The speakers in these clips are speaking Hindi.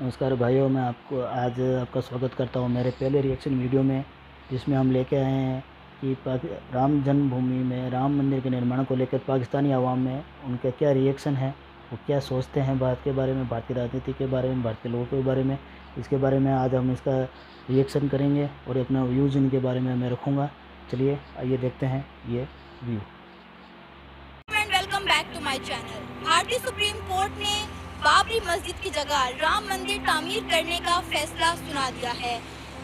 नमस्कार भाइयों, मैं आपको आज आपका स्वागत करता हूं मेरे पहले रिएक्शन वीडियो में, जिसमें हम लेके आए हैं कि राम जन्मभूमि में राम मंदिर के निर्माण को लेकर पाकिस्तानी आवाम में उनका क्या रिएक्शन है, वो क्या सोचते हैं भारत के बारे में, भारतीय राजनीति के बारे में, भारतीय लोगों के बारे में। इसके बारे में आज हम इसका रिएक्शन करेंगे और अपना व्यूज़ इनके बारे में मैं रखूँगा। चलिए आइए देखते हैं ये view. Welcome back to my channel. भारतीय सुप्रीम कोर्ट ने बाबरी मस्जिद की जगह राम मंदिर तामीर करने का फैसला सुना दिया है।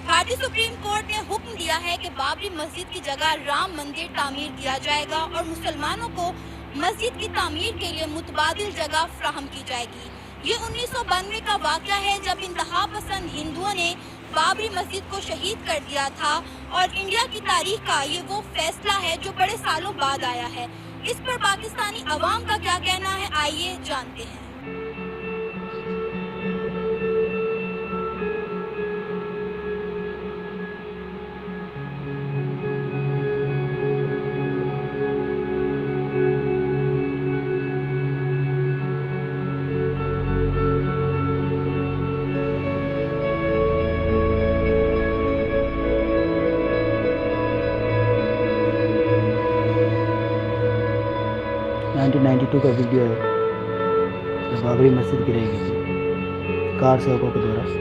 भारतीय सुप्रीम कोर्ट ने हुक्म दिया है कि बाबरी मस्जिद की जगह राम मंदिर तामीर किया जाएगा और मुसलमानों को मस्जिद की तामीर के लिए मुतबादिल जगह फ्राहम की जाएगी। ये 1992 का वाक़या है जब इंतहा पसंद हिंदुओं ने बाबरी मस्जिद को शहीद कर दिया था और इंडिया की तारीख का ये वो फैसला है जो बड़े सालों बाद आया है। इस पर पाकिस्तानी अवाम का क्या कहना है, आइए जानते हैं। 1992 का वीडियो है जब बाबरी मस्जिद गिरेगी थी कार सेवकों के द्वारा।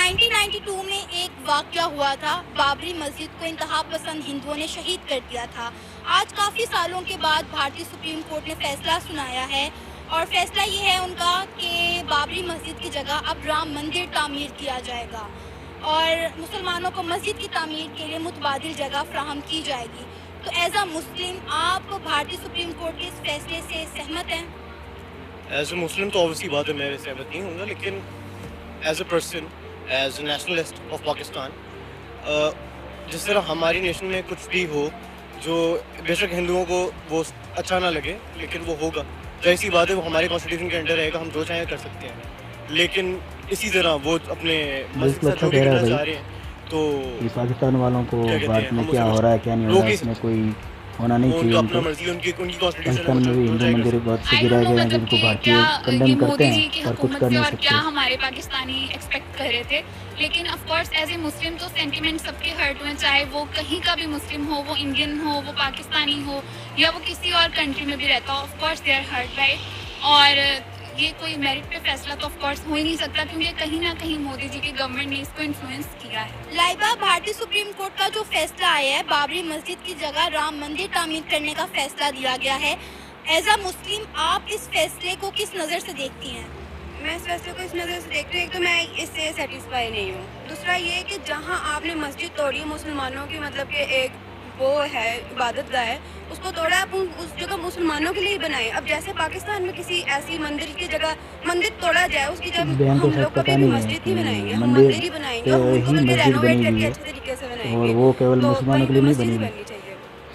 1992 में एक वाक़या हुआ था। बाबरी मस्जिद को इंतहा पसंद हिंदुओं ने शहीद कर दिया था। आज काफ़ी सालों के बाद भारतीय सुप्रीम कोर्ट ने फैसला सुनाया है और फैसला ये है उनका कि बाबरी मस्जिद की जगह अब राम मंदिर तामीर किया जाएगा और मुसलमानों को मस्जिद की तामीर के लिए मुतबादिल जगह फ्राहम की जाएगी। तो एज अ मुस्लिम आप भारतीय सुप्रीम कोर्ट के इस फैसले से सहमत हैं? एज ए मुस्लिम तो ऑब्वियसली बात है, मैं सहमत नहीं हूँ, लेकिन as a person, as a nationalist of Pakistan, जिस तरह हमारी नेशन में कुछ भी हो जो बेशक हिंदुओं को वो अच्छा ना लगे, लेकिन वो होगा, जाहिर सी बात है, वो हमारे कॉन्स्टिट्यूशन के अंडर रहेगा, हम जो चाहें कर सकते हैं। लेकिन इसी तरह वो अपने मस्जिद से धोखे देना चाह रहे हैं, तो ये पाकिस्तान वालों को भारत में क्या हो रहा है क्या नहीं हो रहा है इसमें कोई होना नहीं चाहिए। अपना मर्जी, उनकी पाकिस्तान में भी हिंदू मंदिर बहुत से गिराए गए हैं जिनको भारतीय कंडेम करते हैं और कुछ कर नहीं सकते। क्या हमारे पाकिस्तानी एक्सपेक्ट कर रहे थे, लेकिन ऑफ कोर्स एज ए मुस्लिम तो सेंटिमेंट सबके हर्ट हुए, चाहे वो कहीं का भी मुस्लिम हो, वो इंडियन हो, वो पाकिस्तानी हो या वो किसी और कंट्री में भी रहता हो, of course they are hurt right. और ये कोई मेरिट पे फैसला तो ऑफ कोर्स हो ही नहीं सकता क्योंकि कहीं ना कहीं मोदी जी की गवर्नमेंट ने इसको इन्फ्लुएंस किया है। लाइबा, भारतीय सुप्रीम कोर्ट का जो फैसला आया है, बाबरी मस्जिद की जगह राम मंदिर तामीर करने का फैसला दिया गया है। एज अ मुस्लिम आप इस फैसले को किस नज़र से देखती हैं? मैं इस फैसले को इस नज़र से देखती हूँ, एक तो मैं इससे सेटिस्फाई नहीं हूँ। दूसरा ये कि जहाँ आपने मस्जिद तोड़ी, मुसलमानों की मतलब कि एक वो है इबादत गाह है, उसको तोड़ा, आप उस जगह मुसलमानों के लिए बनाए। अब जैसे पाकिस्तान में किसी ऐसी मंदिर की जगह मंदिर तोड़ा जाए, उसकी जब हम लोग कभी भी मस्जिद नहीं बनाएंगे, हम मंदिर ही बनाएंगे, हम उनको बल्कि रेनोवेट करके अच्छे तरीके से बनाएंगे और वो केवल तो मुसलमानों के लिए नहीं बनी बननी चाहिए।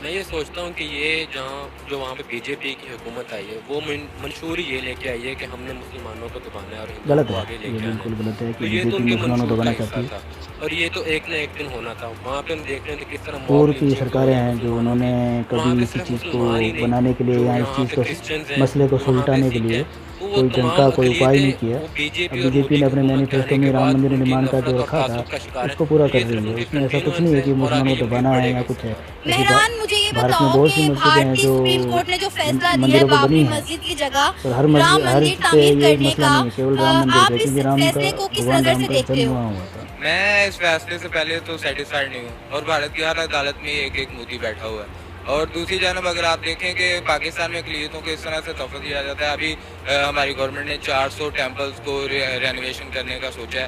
मैं ये सोचता हूँ कि ये जो वहाँ पे बीजेपी की हुकूमत आई है वो मंशूर ये लेके आई है कि हमने मुसलमानों को दबाना है और हिंदुओं को आगे लेके आना है। बिल्कुल गलत है कि तो ये तो बीजेपी उनके मुसलमानों को मंशूर का दबाना हिस्सा चाहती है था और ये तो एक ना एक दिन होना था। वहाँ पे हम देख रहे थे किस तरह पूर्व की सरकारें हैं जो उन्होंने कभी इसी चीज़ को बनाने के लिए या इस चीज़ को मसले को सुलटाने के लिए कोई ढंग का कोई उपाय नहीं किया। बीजेपी ने अपने मैनिफेस्टो में राम मंदिर निर्माण का जो रखा था उसको पूरा कर रही है। इसमें ऐसा कुछ नहीं है कि मुसलमानों को दबाना है या कुछ है। मेहरान, मुझे ये भारत में बताओ बहुत सी कि मस्जिदें हैं भारतीय जो सुप्रीम कोर्ट ने जो फैसला दिया है मंदिरों को बनी बाबरी है, मस्जिद की जगह और हर राम हर मंदिर पे तामीर ये करने मसला का, नहीं है केवल राम मंदिर आप का, इस क्योंकि राम का फैसले को किस भगवान नज़र राम से का देखते जन्म हो? वहाँ हुआ था। मैं इस फैसले से पहले तो सेटिस्फाइड नहीं हूँ और भारत की हर अदालत में एक एक मोदी बैठा हुआ है। और दूसरी जानब अगर आप देखें कि पाकिस्तान में अक़लियतों को इस तरह से तोहफ़ा दिया जाता है, अभी हमारी गवर्नमेंट ने 400 टेम्पल्स को रेनोवेशन करने का सोचा है,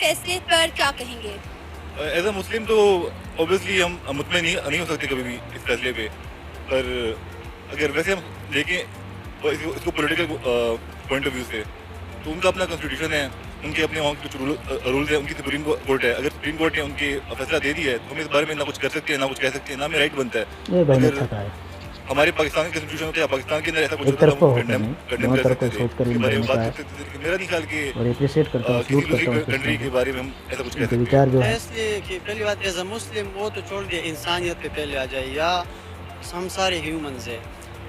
फैसले पर क्या कहेंगे? एज अ मुस्लिम तो ऑब्वियसली हम मुतमईन नहीं हो सकते कभी भी इस फैसले पे, पर अगर वैसे हम देखें इसको पॉलिटिकल पॉइंट ऑफ व्यू से, तो उनका अपना कॉन्स्टिट्यूशन है, उनके अपने वहाँ के कुछ रूल्स है, उनकी सुप्रीम कोर्ट है। अगर सुप्रीम कोर्ट ने उनके फैसला दे दिया है तो हम इस बारे में ना कुछ कर सकते हैं, ना कुछ कह सकते हैं, ना हमें राइट बनता है। ये भाई अगर अच्छा कहा है, हमारे पाकिस्तान के कंस्टिट्यूशन होता है, पाकिस्तान के अंदर ऐसा कुछ एक होता है तरफा तो हम होता नहीं, कंडेम दोनों कर तरफ सकते को थे, सोच कर इसके इन बारे भाई में ने बात कहा है करते थे। लेकिन मेरा नहीं ख्याल कि और अप्रिशिएट करता हूँ, किसी सलूट दूसरी करता हूँ कंट्री के बारे में हम ऐसा कुछ कह उनके सकते हैं। विचार जो है। इसलिए कि पहली बात एज अ मुस्लिम वो तो छोड़ दिया, इंसानियत पे पहले आ जाए, या हम सारे ह्यूमंस हैं।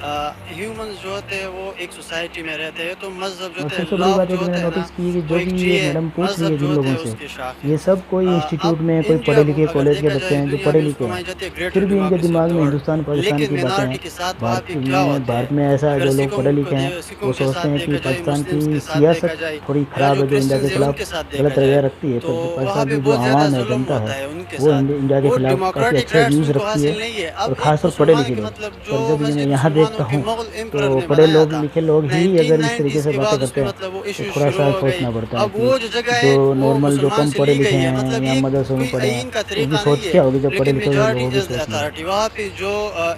ह्यूमंस जो होते हैं वो एक सोसाइटी में रहते हैं, तो मजहब जो और होते हैं, सबसे बड़ी लव बात जो एक होते मैंने हैं ना, नोटिस की कि वो जो एक भी ट्री ये है, मैडम पूछ रही है मजहब जिन जो होते लोगों हैं से, उसकी शाख ये है। सब कोई इंस्टीट्यूट में कोई इंडिया पढ़े लिखे अगर कॉलेज के देखा बच्चे जाए हैं जो दुनिया पढ़े भी लिखे उसको मानी हैं, जाती है ग्रेटर फिर भी इनके डेमोक्रेसी दिमाग में और हिंदुस्तान पाकिस्तान लेकिन की बातें मिनॉरिटी हैं। के साथ वहाँ भारत पे क्या में होता है, भारत में ऐसा अगर जो लोग पढ़े लिखे हैं सिखों वो के सोचते साथ हैं कि देखा जाए, पाकिस्तान मुस्लिम्स की के साथ सियासत देखा जाए, थोड़ी या ख़राब जो है जो इंडिया के क्रिश्चियंस है खिलाफ उनके साथ गलत देखा रवैया जाए, रखती है, तो तो वहाँ पाकिस्तान पे की जो बहुत ज़्यादा आवाम है, जुल्म जनता होता है, है उनके वो साथ। इंडिया के वो खिलाफ काफ़ी डेमोक्रेटिक अच्छे राइट्स व्यूज़ उनको रखती हासिल है नहीं है। और अब ख़ास एक तौर पढ़े मुसलमान लिखे के लोग। मतलब पर जो जब मैं मस्जिद यहाँ देखता मुसलमानों के हूँ मुगल एम्परर तो ने पढ़े बनाया लोग था लिखे लोग ही अगर इस तरीके 1990s से के बातें बाद, करते उसमें हैं मतलब वो तो इशू थोड़ा शुरू सा हो गए। सोचना पड़ता है अब वो जो कि जगह जो है वो नॉर्मल जो मुसलमान कम से पढ़े ली लिखे गई है, हैं मतलब या ये मदरसों में कोई पढ़े आइन का हैं तरीका उनकी नहीं सोच है, क्या होगी, जो पढ़े लेकिन लिखे हुए मेजॉरिटी लोगों की इज द सोच नहीं है। अथॉरिटी। वहाँ पे जो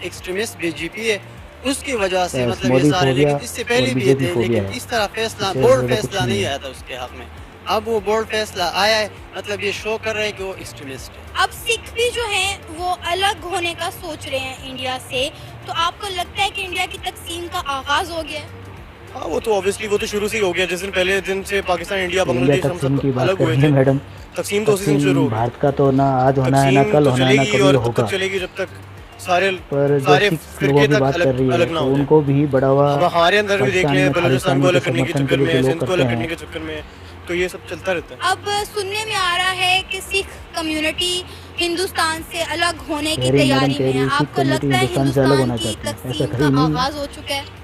एक्सट्रीमिस्ट बीजेपी है उसकी वजह से बस मतलब ये मोदी सारे, फोबिया लेकिन इससे और पहले भी ये बीजेपी थे, फोबिया लेकिन है, इस तरह फैसला इससे बोल्ड ज़्यादा कुछ फैसला नहीं नहीं है। आया था उसके हक में। अब वो बोल्ड फैसला आया है, मतलब ये शो कर रहे हैं कि वो एक्सट्रीमिस्ट है। अब सिख भी जो हैं वो अलग होने का सोच रहे हैं इंडिया से, तो आपको लगता है कि इंडिया की तकसीम का आगाज हो गया है? हाँ, वो तो ऑब्वियसली वो तो शुरू से ही हो गया। जिस दिन पहले दिन से पाकिस्तान, इंडिया, इंडिया बांग्लादेश हम तकसीम की सब बात अलग कर हुए रही है थे, मैडम। तकसीम तो उसी दिन शुरू हो तकसीम गई। भारत का तो ना आज होना है, ना तकसीम कल तो होना है, ना चलेगी कभी और तब होगा। तक चलेगी जब तक सारे पर जो सारे सिख फिरके लोगों की तक बात कर अलग रही है अलग ना तो हो जाए। उनको भी बढ़ावा अब हमारे अंदर भी देख पाकिस्तान लें, में बलूचिस्तान को खालिस्तानी के अलग करने के समर्थन चक्कर के लिए में, जो लोग सिंध को करते अलग करने हैं, के चक्कर में, तो ये सब चलता रहता है। अब सुनने में आ रहा है कि सिख कम्युनिटी हिंदुस्तान से अलग होने की कह रही मैडम तैयारी कह में रही है। सिख आपको कम्युनिटी लगता है हिंदुस्तान से अलग होना हिंदुस्तान की चाहती है, ऐसा तकसीम कहीं का नहीं है। आगाज हो चुका है?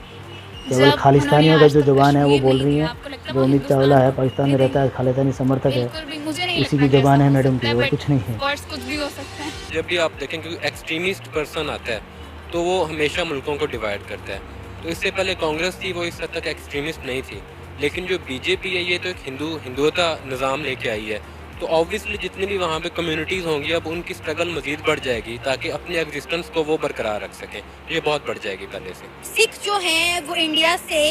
केवल जब खालिस्तानियों उन्होंने का आज जो तक जबान है वो कश्मीर बोल नहीं रही दिया, हैं, आपको लगता है जो वो अमित चावला है हिंदुस्तान पाकिस्तान में नहीं रहता है, खालिस्तानी समर्थक है, बिल्कुल भी मुझे नहीं इसी लगता की कि जबान ऐसा है हो मैडम सकता की, है, और but कुछ नहीं है। of course कुछ भी हो सकता है। जब भी आप देखें कि एक्सट्रीमिस्ट पर्सन आता है तो वो हमेशा मुल्कों को डिवाइड करता है। तो इससे पहले कांग्रेस थी, वो इस हद तक एक्सट्रीमिस्ट नहीं थी, लेकिन जो बीजेपी है ये तो एक हिंदुत्व निज़ाम लेके आई है। तो ऑब्वियसली जितनी भी वहाँ पे कम्युनिटीज़ होंगी अब उनकी स्ट्रगल मज़ीद बढ़ जाएगी ताकि अपने एग्जिस्टेंस को वो बरकरार रख सकें। ये बहुत बढ़ जाएगी पहले से। सिख जो हैं वो इंडिया से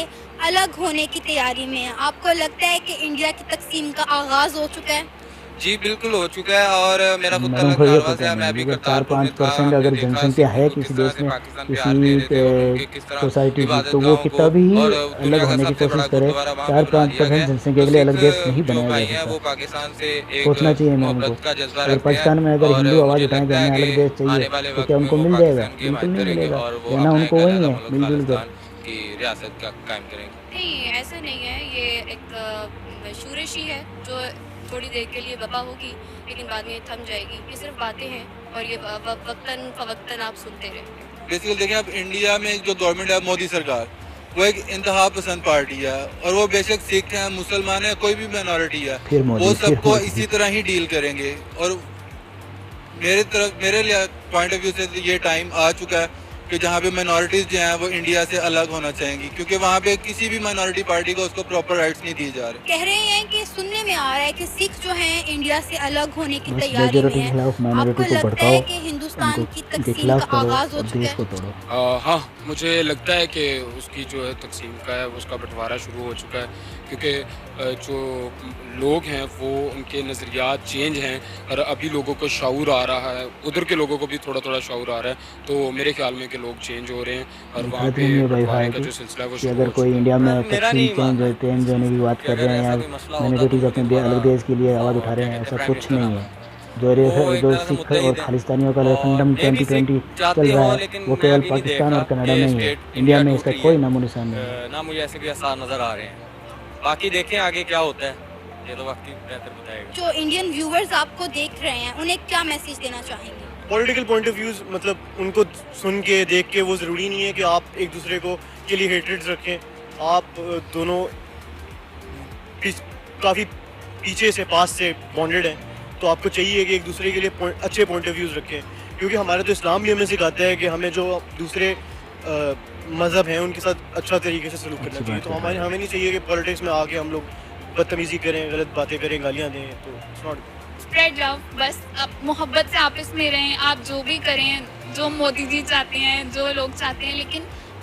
अलग होने की तैयारी में है। आपको लगता है कि इंडिया की तकसीम का आगाज हो चुका है? जी बिल्कुल हो चुका है, और मेरा खुद का मैडम को ये नारवा पता से मैं नहीं भी अगर करतारपुर में था, 4-5% हमने अगर देखा जनसंख्या सिख है हिंदू किसी किस तरह देश से में, पाकिस्तान प्यार दे रहे थे, और उनके किस तरह सोसाइटी की, इबादत तो वो गाहों कितना को भी और अलग दुनिया का होने की सबसे बड़ा कोशिश करे, गुरुद्वारा वहाँ पे बना दिया 4-5% गया। जनसंख्या तो के लिए अलग सिख देश नहीं जो बनाया भाई जा हैं वो सकता। पाकिस्तान से एक सोचना चाहिए मैडम को। मोहब्बत का जज्बा अगर रखते पाकिस्तान में हैं, अगर और हिंदू आवाज़ मुझे उठाएं कि लगता है हमें अलग कि देश चाहिए, आने वाले तो वक्त क्या में उनको वो मिल जाएगा? पाकिस्तान की बिल्कुल हिमायत नहीं करेंगे मिलेगा, और वो रहना अपना उनको एक वही अलग है, मुल्क मिलजुल कर। खालिस्तान की रियासत का कायम करेंगे। नहीं, ऐसा नहीं है, ये एक शूरश ही है जो थोड़ी देर के लिए वबा होगी लेकिन बाद में थम जाएगी। ये सिर्फ बातें हैं और ये वक्तन फवक्तन आप सुनते रहेंगे। बेसिकली देखें, अब इंडिया में जो गवर्नमेंट है मोदी सरकार, वो एक इंतहा पसंद पार्टी है, और वो बेशक सिख हैं, मुसलमान है, कोई भी माइनॉरिटी है, फिर मोदी, वो फिर सबको मोदी। इसी तरह ही डील करेंगे। और मेरे लिए पॉइंट ऑफ व्यू से ये टाइम आ चुका है कि जहाँ पे माइनॉरिटीज़ जो हैं वो इंडिया से अलग होना चाहेंगी, क्योंकि वहाँ पे किसी भी माइनॉरिटी पार्टी को उसको प्रॉपर राइट्स नहीं दिए जा रहे। कह रहे हैं कि सुनने में आ रहा है कि सिख जो हैं इंडिया से अलग होने की बस तैयारी में मेजॉरिटी के है। खिलाफ माइनॉरिटी आपको को लगता भड़काओ, है कि हिंदुस्तान उनको की उनके तकसीम खिलाफ का करो आगाज हो और चुका देश है? को तोड़ो। हाँ, मुझे लगता है कि उसकी जो है तकसीम का है उसका बंटवारा शुरू हो चुका है, क्योंकि जो लोग हैं वो उनके नज़रियात चेंज हैं और अभी लोगों को शऊर आ रहा है, उधर के लोगों को भी थोड़ा थोड़ा शऊर आ रहा है। तो मेरे ख्याल में कि लोग चेंज हो रहे हैं और वहाँ गलत पे नहीं है भाई बंटवारे भाई का जो सिलसिला है वो कि शुरू अगर हो कोई चुका है। इंडिया में मेरा तकसीम नहीं चेंज होने की बात कर रहे हैं या माइनॉरिटीज़ अपने अलग देश के लिए आवाज़ उठा रहे हैं, ऐसा कुछ नहीं है। जो सिख और खालिस्तानियों का रेफरेंडम 2020 चल रहा है वो केवल पाकिस्तान और कनाडा में ही है, इंडिया में इसका कोई नामो निशान नहीं है। ना मुझे ऐसे भी आसार नजर आ रहे हैं। बाकी देखें आगे क्या होता है, ये तो वक्त ही बेहतर बताएगा। जो इंडियन व्यूअर्स आपको देख रहे हैं उन्हें क्या मैसेज देना चाहेंगे? पॉलिटिकल पॉइंट ऑफ व्यूज, मतलब उनको सुन के देख के वो ज़रूरी नहीं है कि आप एक दूसरे को के लिए हेट्रेड्स रखें। आप दोनों काफ़ी पीछे से पास से बॉन्डेड हैं, तो आपको चाहिए कि एक दूसरे के लिए अच्छे पॉइंट ऑफ व्यूज़ रखें, क्योंकि हमारा तो इस्लाम भी हमें सिखाता है कि हमें जो दूसरे मज़हब हैं उनके साथ अच्छा तरीके से सलूक करना चाहिए। तो हमें नहीं चाहिए कि पॉलिटिक्स में आके हम लोग बदतमीज़ी करें, गलत बातें करें, गालियाँ दें। तो इट्स नॉट। स्प्रेड लव, बस आप मोहब्बत से आपस में रहें, आप जो भी करें, जो मोदी जी चाहते हैं, जो लोग चाहते हैं, लेकिन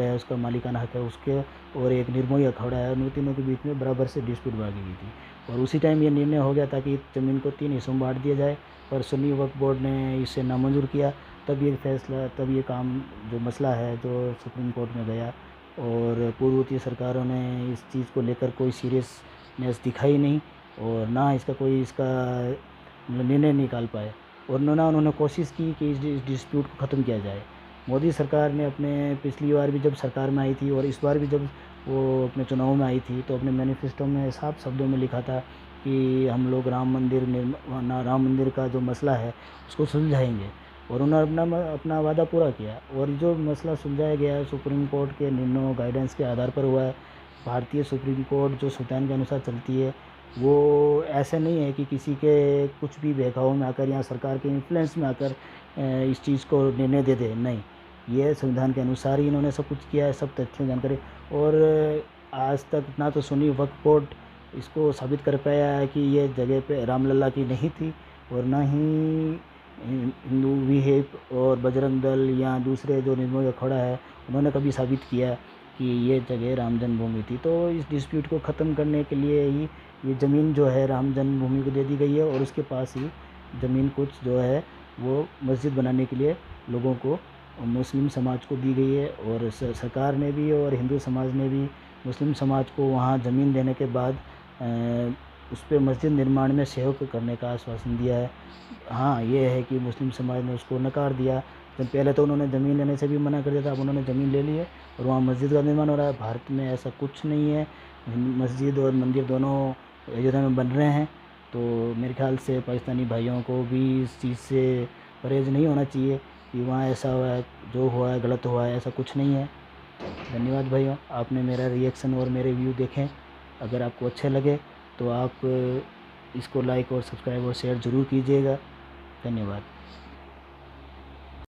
अखौड़ा है, उसका मालिकाना हक है उसके, और एक निर्मोही अखौड़ा है, उन तीनों के बीच में बराबर से डिस्प्यूट भागी हुई थी। और उसी टाइम ये निर्णय हो गया था कि ज़मीन को 3 हिस्सों में बांट दिया जाए, पर सुन्नी वक्फ बोर्ड ने इसे नामंजूर किया। तब ये फैसला, तब ये काम, जो मसला है जो सुप्रीम कोर्ट में गया, और पूर्ववर्ती सरकारों ने इस चीज़ को लेकर कोई सीरियसनेस दिखाई नहीं, और ना इसका कोई मतलब निर्णय निकाल पाए, और ना उन्होंने कोशिश की कि इस डिस्प्यूट को ख़त्म किया जाए। मोदी सरकार ने अपने पिछली बार भी जब सरकार में आई थी और इस बार भी जब वो अपने चुनाव में आई थी, तो अपने मैनिफेस्टो में साफ शब्दों में लिखा था कि हम लोग राम मंदिर का जो मसला है उसको सुलझाएंगे, और उन्होंने अपना वादा पूरा किया। और जो मसला सुलझाया गया है सुप्रीम कोर्ट के निर्णयों गाइडेंस के आधार पर हुआ है। भारतीय सुप्रीम कोर्ट जो संविधान के अनुसार चलती है, वो ऐसे नहीं है कि किसी के कुछ भी बहकाव में आकर या सरकार के इन्फ्लुएंस में आकर इस चीज़ को निर्णय दे दे, नहीं, ये संविधान के अनुसार ही इन्होंने सब कुछ किया है, सब तथ्यों जानकारी। और आज तक ना तो सुन्नी वक्फ बोर्ड इसको साबित कर पाया है कि ये जगह पे रामलला की नहीं थी, और ना ही हिंदू विहिप और बजरंग दल या दूसरे जो निर्मोही अखाड़ा है उन्होंने कभी साबित किया कि ये जगह राम जन्मभूमि थी। तो इस डिस्प्यूट को ख़त्म करने के लिए ही ये ज़मीन जो है राम जन्मभूमि को दे दी गई है, और उसके पास ही ज़मीन कुछ जो है वो मस्जिद बनाने के लिए लोगों को, मुस्लिम समाज को दी गई है। और सरकार ने भी और हिंदू समाज ने भी मुस्लिम समाज को वहाँ ज़मीन देने के बाद उस पर मस्जिद निर्माण में सहयोग करने का आश्वासन दिया है। हाँ, ये है कि मुस्लिम समाज ने उसको नकार दिया। जब पहले तो उन्होंने ज़मीन लेने से भी मना कर दिया था, अब उन्होंने ज़मीन ले ली है और वहाँ मस्जिद का निर्माण हो रहा है। भारत में ऐसा कुछ नहीं है, मस्जिद और मंदिर दोनों अयोध्या में बन रहे हैं। तो मेरे ख्याल से पाकिस्तानी भाइयों को भी इस चीज़ से परहेज नहीं होना चाहिए कि वहाँ ऐसा हुआ है, जो हुआ है गलत हुआ है, ऐसा कुछ नहीं है। धन्यवाद भाइयों, आपने मेरा रिएक्शन और मेरे व्यू देखें। अगर आपको अच्छे लगे तो आप इसको लाइक और सब्सक्राइब और शेयर ज़रूर कीजिएगा। धन्यवाद।